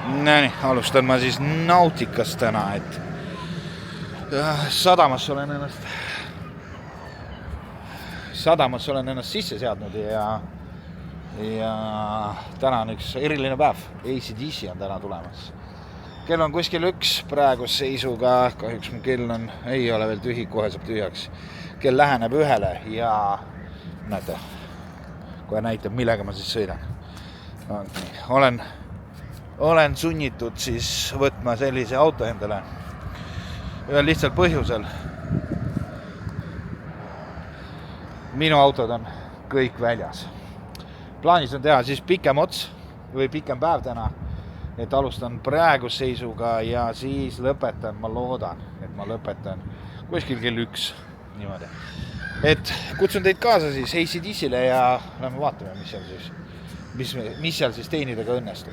Näin, alustan ma siis Nauticast täna, et sadamasse olen ennast sisse seadnud ja täna on üks eriline päev. AC/DC on täna tulemas. Kell on kuskil 1 praeguse seisuga, kahjuks mu kell ei ole veel tühi, kohe saab tühjaks. Kell läheneb 1 ja näete, kohe näitab, millega ma siis sõidan. Olen sunnitud siis võtma sellise auto endale ühel lihtsalt põhjusel. Minu autod on kõik väljas. Plaanis on teha siis pikem ots või pikem päev täna, et alustan praeguse seisuga ja siis lõpetan, ma loodan, et ma lõpetan kuskil kell 1 niimoodi. Et kutsun teid kaasa siis AC/DC-le ja lähme vaatame, mis seal siis teenidega õnnestub.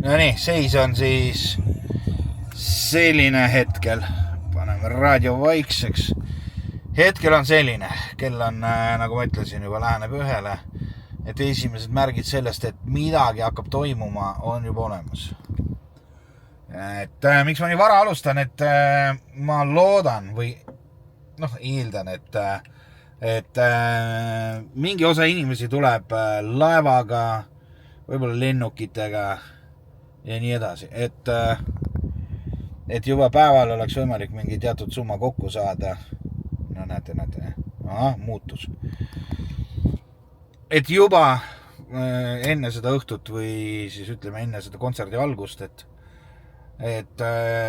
No nii, seis on siis selline hetkel. Paneme raadio vaikseks. Hetkel on selline. Kell on, nagu ma ütlesin, juba läheneb 1. Et esimesed märgid sellest, et midagi hakkab toimuma, on juba olemas. Et miks ma nii vara alustan, et ma loodan või eeldan, et mingi osa inimesi tuleb laevaga, võib-olla lennukitega ja nii edasi, et juba päeval oleks võimalik mingi teatud summa kokku saada. No näete. Muutus. Et juba enne seda õhtut või siis ütleme enne seda kontserdi algust, et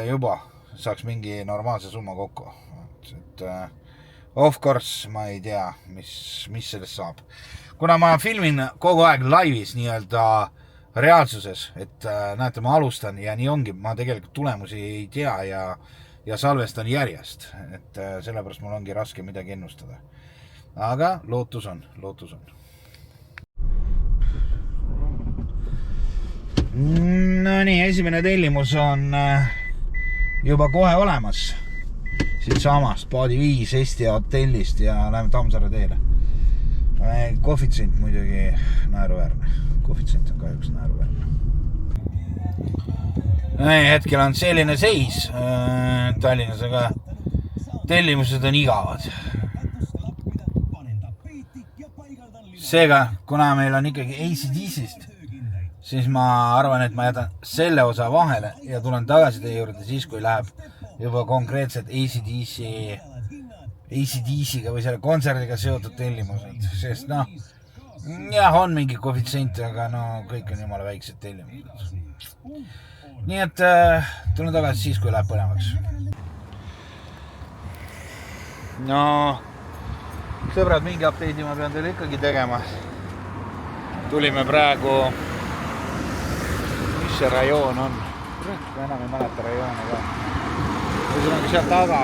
juba saaks mingi normaalse summa kokku. Et of course ma ei tea, mis sellest saab. Kuna ma filmin kogu aeg laivis nii-öelda reaalsuses, et näete, ma alustan ja nii ongi, ma tegelikult tulemusi ei tea ja salvestan järjest, et sellepärast mul ongi raske midagi ennustada. Aga lootus on. No nii, esimene tellimus on juba kohe olemas. Siit samast Paadi 5 Eesti hotellist ja läheme Tammsaare teele. Koefitsient muidugi naeruväärne. Koefitsient on kahjuks naeruväärne. Hetkel on selline seis Tallinnas, aga tellimused on igavad. Seega, kuna meil on ikkagi AC/DC-st, siis ma arvan, et ma jätan selle osa vahele ja tulen tagasi teie juurde siis, kui läheb juba konkreetselt AC/DC-ga või selle kontserdiga seotud tellimused, sest jah, on mingi koefitsient, aga kõik on jumala väiksed tellimused. Nii et tulen tagasi siis, kui läheb põnevaks. No, sõbrad, mingi update'i ma pean teile ikkagi tegema. Tulime praegu, mis see rajoon on? Ma enam ei mäleta rajoone ka. Ühesõnaga seal tagala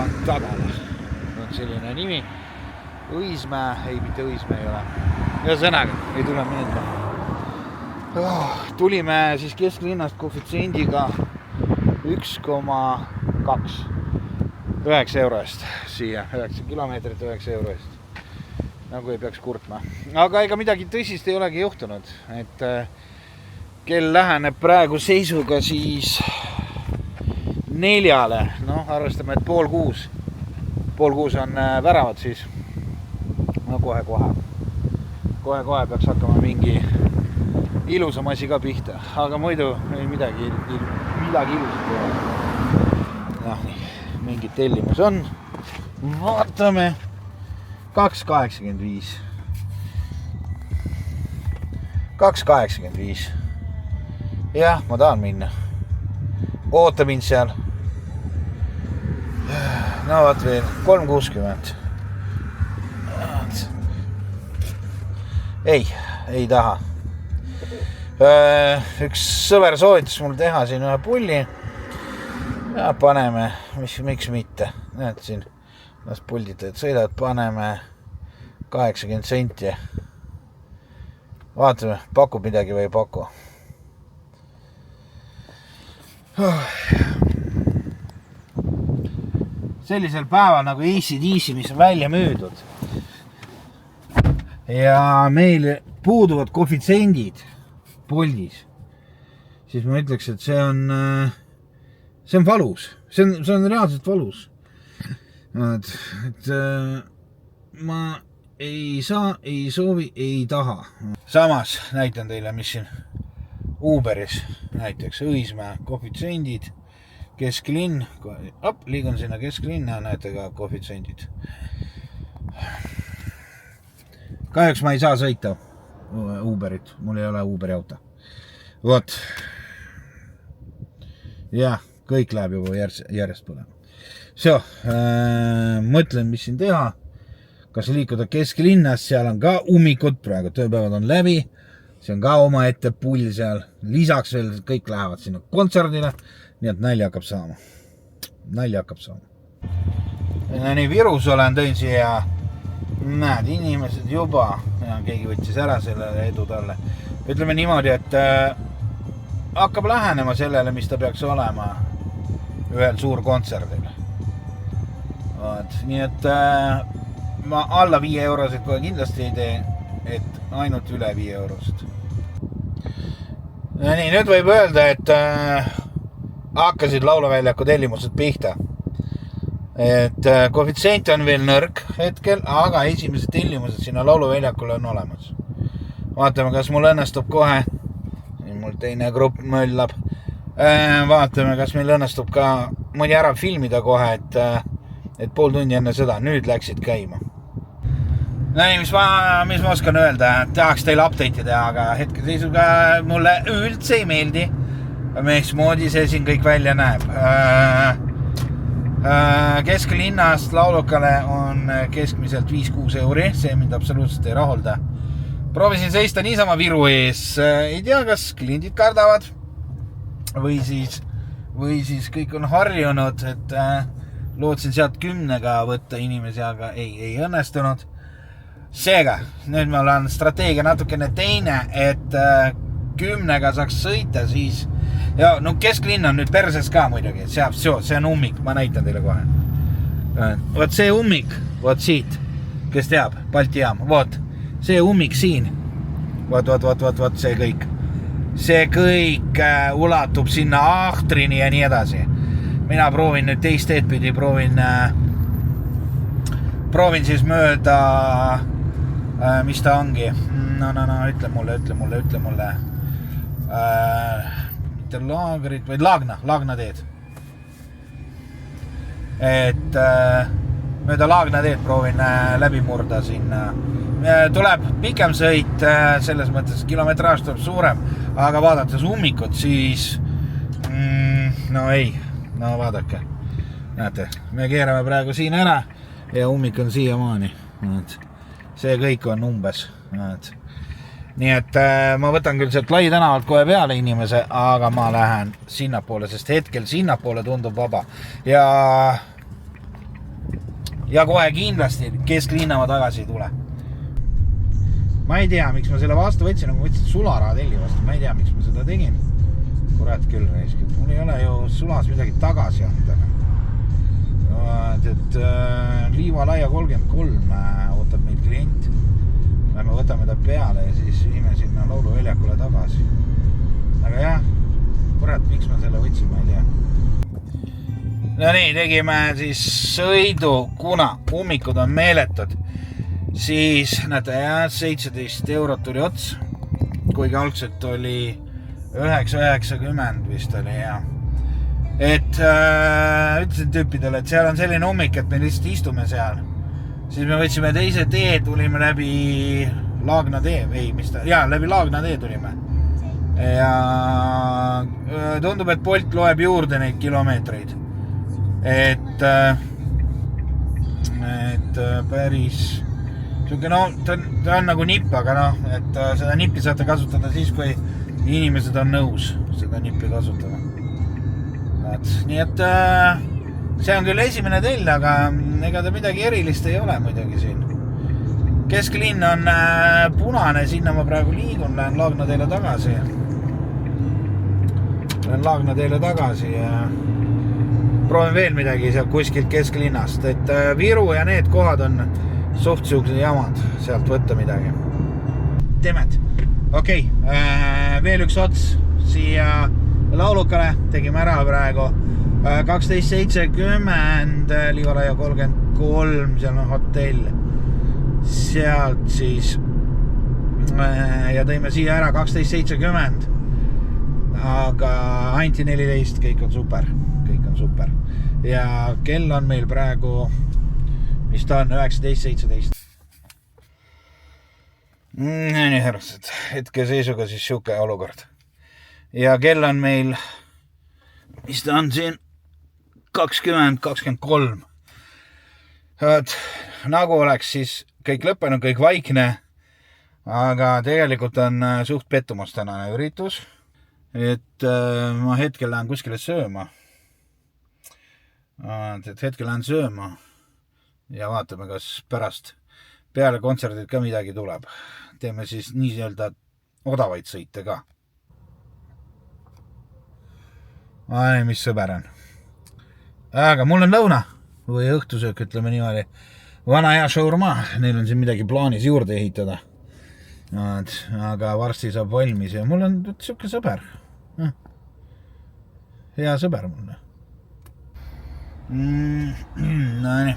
on selline nimi. Õismäe, ei, mitte Õismäe ei ole. Ja sõnaga, ei tule meelde. Tulime siis kesklinnast koefitsiendiga 1,2 €9 eest siia, 9 kilomeetrit 9 € eest. Nagu ei peaks kurtma. Aga ega midagi tõsist ei olegi juhtunud, et kell läheneb praegu seisuga siis 4. Arvestame, et 5:30. 5:30 on väravad siis. Kohe peaks hakkama mingi ilusam asi ka pihta, aga muidu ei midagi ilusat ei ole. Mingi tellimus on. Vaatame. 2,85. 2,85. Jah, ma tahan minna. Oota mind seal. No vaat veel, 3,60. Ei taha. Üks sõber soovitas mul teha siin ühe pulli. Ja paneme, miks mitte. Näed siin, las pulditajad sõidavad, paneme 80 senti. Vaatame, pakub midagi või ei paku. sellisel päeval nagu AC/DC, mis on välja müüdud. Ja meil puuduvad koefitsendid Boltis. Siis ma ütleks, et see on valus. See on reaalselt valus. Et ma ei saa, ei soovi, ei taha. Samas näitan teile, mis siin Uberis näiteks Õismäe koefitsendid, kesklinn, liigun sinna kesklinna, näete ka koefitsendid. Kahjuks ma ei saa sõita Uberit, mul ei ole Uberi auto. Vot. Ja, kõik läheb juba järjest põlema. Mõtlen, mis siin teha. Kas liikuda kesklinnas, seal on ka ummikud, praegu tööpäevad on läbi. See on ka oma ette pull seal. Lisaks veel kõik lähevad sinna kontserdile, nii et nalja hakkab saama. Ja nii Virus olen tõin siia, näed, inimesed juba, ja keegi võttis ära sellele edu talle. Ütleme niimoodi, et hakkab lähenema sellele, mis ta peaks olema ühel suur kontserdil. Nii et ma alla 5 eurosid kohe kindlasti ei tee, et ainult üle 5 eurosid. Ja nii, nüüd võib öelda, et hakkasid laulaväljaku tellimused pihta. Et koefitsient on veel nõrk hetkel, aga esimesed tellimused sinna lauluväljakule on olemas. Vaatame, kas mul õnnestub kohe, mul teine grupp möllab, vaatame, kas meil õnnestub ka mõni ära filmida kohe, et pool tundi enne seda, nüüd läksid käima. No nii, mis ma oskan öelda, tahaks teile update'i teha, aga hetke seisuga mulle üldse ei meeldi, mis moodi see siin kõik välja näeb. Kesklinnast laulukale on keskmiselt 5-6 euri, see mind absoluutselt ei rahulda. Proovisin seista niisama Viru ees, ei tea, kas kliendid kardavad või siis kõik on harjunud, et lootsin sealt 10-ga võtta inimesi, aga ei õnnestunud. Seega, nüüd meil on strateegia natukene teine, et 10-ga saaks sõita, siis ja no kesklinn on nüüd perses ka muidugi, see on ummik, ma näitan teile kohe. Vot see ummik, vot siit, kes teab, Balti jaam, vot, see ummik siin, vot see kõik. See kõik ulatub sinna Ahtrini ja nii edasi. Mina proovin nüüd teist teedpidi, proovin siis mööda, mis ta ongi. No, ütle mulle. Mitte laagrit, vaid Laagna teed. Et mööda Laagna teed proovin läbi murda sinna. Tuleb pikem sõit, selles mõttes kilometraaž tuleb suurem, aga vaadates ummikud, siis no vaadake, näete, me keerame praegu siin ära ja ummik on siiamaani. See kõik on umbes. Nii et ma võtan küll sealt Lai tänavalt kohe peale inimese, aga ma lähen sinnapoole, sest hetkel sinnapoole tundub vaba. Ja kohe kindlasti kesklinna ma tagasi ei tule. Ma ei tea, miks ma selle vastu võtsin, nagu võtsin sularaha telli vastu. Ma ei tea, miks ma seda tegin. Kurat küll reiskid. Mul ei ole ju sulas midagi tagasi anda. Et Liiva Laia 33 ootab meid klient. Me võtame ta peale ja siis viime sinna lauluväljakule tagasi. Aga jah, kurat, miks ma selle võtsin, ma ei tea. No nii, tegime siis sõidu, kuna ummikud on meeletud. Siis näete, 17 eurot tuli ots, kuigi algselt oli 9,90 vist oli, ja. Et ütlesin tüüpidele, et seal on selline ummik, et me lihtsalt istume seal. Siis me võtsime teise tee, tulime läbi Laagna tee, läbi Laagna tee tulime. Ja tundub, et Bolt loeb juurde neid kilomeetreid. Et päris no, ta on nagu nipp, aga et seda nippi saate kasutada siis, kui inimesed on nõus seda nippi kasutada. Nii et see on küll esimene tell, aga ega ta midagi erilist ei ole muidugi siin. Kesklinn on punane, sinna ma praegu liigun, lähen Laagna teele tagasi ja proovin veel midagi seal kuskilt kesklinnast, et Viru ja need kohad on suht siuksed jamad, sealt võtta midagi. Temed. Okei, veel üks ots siia laulukale, tegime ära praegu 12.70 Liivalaia 33, seal on hotell, sealt siis ja tõime siia ära 12.70, aga anti 14, kõik on super ja kell on meil praegu, mis ta on, 19.17. Nii härrased, hetke seisuga siis siuke olukord ja kell on meil, mis ta on siin, 20.23. Nagu oleks siis kõik lõppenud, kõik vaikne, aga tegelikult on suht pettumus tänane üritus, et ma hetkel lähen kuskile sööma. Hetkel lähen sööma ja vaatame, kas pärast peale kontserdid ka midagi tuleb. Teeme siis nii-öelda odavaid sõite ka. Mis sõber on. Aga mul on lõuna või õhtusöök, ütleme niimoodi. Vana hea shaurma, neil on siin midagi plaanis juurde ehitada. Aga varsti saab valmis ja mul on siuke sõber. Hea sõber mulle. No nii.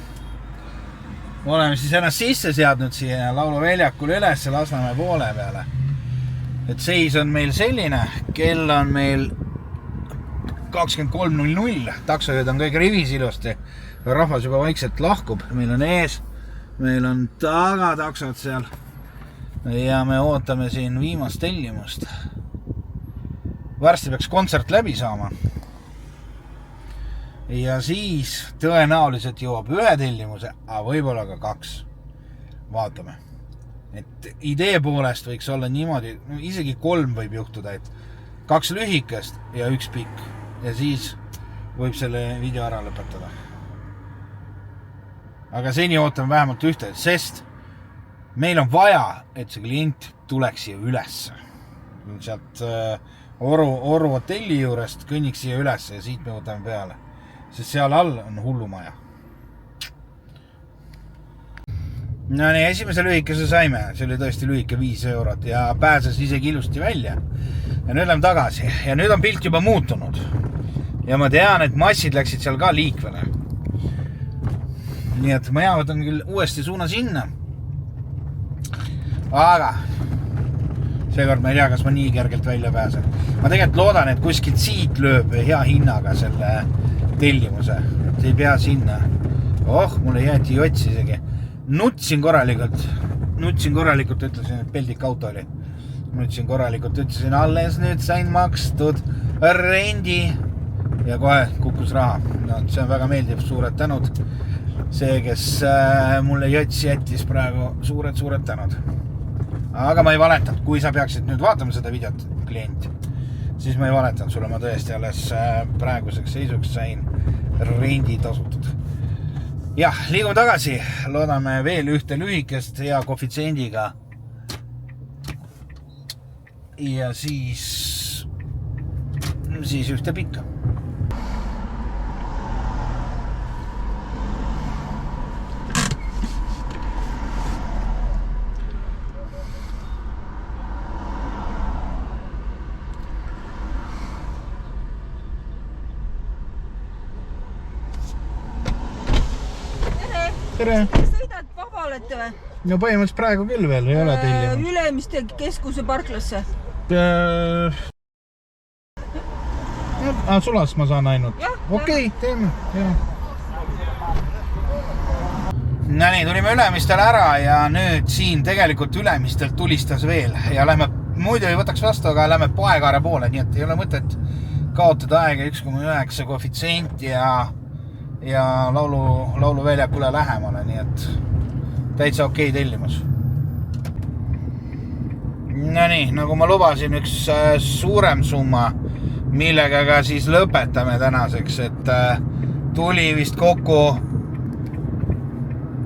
Oleme siis ennast sisse seadnud siia lauluväljakule üles Lasnamäe poole peale. Et seis on meil selline, kell on meil 23.00, taksojad on kõik rivis ilusti, rahvas juba vaikselt lahkub, meil on ees, meil on taga taksod seal ja me ootame siin viimast tellimust. Varsti peaks kontsert läbi saama ja siis tõenäoliselt jõuab ühe tellimuse, aga võib-olla ka 2. Vaatame. Et idee poolest võiks olla niimoodi, isegi 3 võib juhtuda, et 2 lühikest ja 1 pikk. Ja siis võib selle video ära lõpetada. Aga seni ootame vähemalt ühte, sest meil on vaja, et see klient tuleks siia ülesse. Sealt Oru hotelli juurest kõnniks siia ülesse ja siit me võtame peale. Sest seal all on hullumaja. No nii, esimese lühikese saime, see oli tõesti lühike 5 eurot ja pääses isegi ilusti välja. Ja nüüd lähen tagasi ja nüüd on pilt juba muutunud. Ja ma tean, et massid läksid seal ka liikvele. Nii et ma võtan küll uuesti suuna sinna. Aga seekord ma ei tea, kas ma nii kergelt välja pääsen. Ma tegelikult loodan, et kuskilt siit lööb hea hinnaga selle tellimuse. Et ei pea sinna. Mulle jäeti jots isegi. Nutsin korralikult, ütlesin, et peldik auto oli. Nutsin korralikult, ütlesin, alles nüüd sain makstud rendi ja kohe kukkus raha. No, see on väga meeldiv, suured tänud. See, kes mulle jots jättis praegu, suured tänud. Aga ma ei valetanud, kui sa peaksid nüüd vaatama seda videot, klient, siis ma ei valetanud sulle, ma tõesti alles praeguseks seisuks sain rendi tasutud. Jah, liigume tagasi, loodame veel ühte lühikest hea koefitsiendiga ja siis ühte pikka. Tere! Sõidad vabalete või? No põhimõtteliselt praegu küll veel ei ole tellinud. Ülemiste keskuse parklasse? Sulas ma saan ainult. Okei, teeme. No nii, tulime Ülemistele ära ja nüüd siin tegelikult Ülemistelt tulistas veel ja lähme, muidu ei võtaks vastu, aga lähme Paekaare poole, nii et ei ole mõtet kaotada aega 1,9 koefitsient ja lauluväljakule lähemale, nii et täitsa okei tellimus. No nii, nagu ma lubasin, üks suurem summa, millega ka siis lõpetame tänaseks, et tuli vist kokku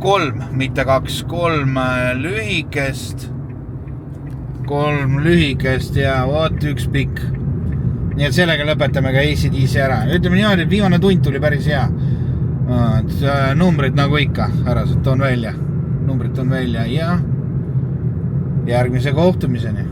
3, mitte 2, 3 lühikest ja vaat üks pikk. nii et sellega lõpetame ka ACDC ära. Ütleme niimoodi, et viimane tund tuli päris hea. Numbrid nagu ikka, härrased, toon välja. Numbrid toon välja ja järgmise kohtumiseni.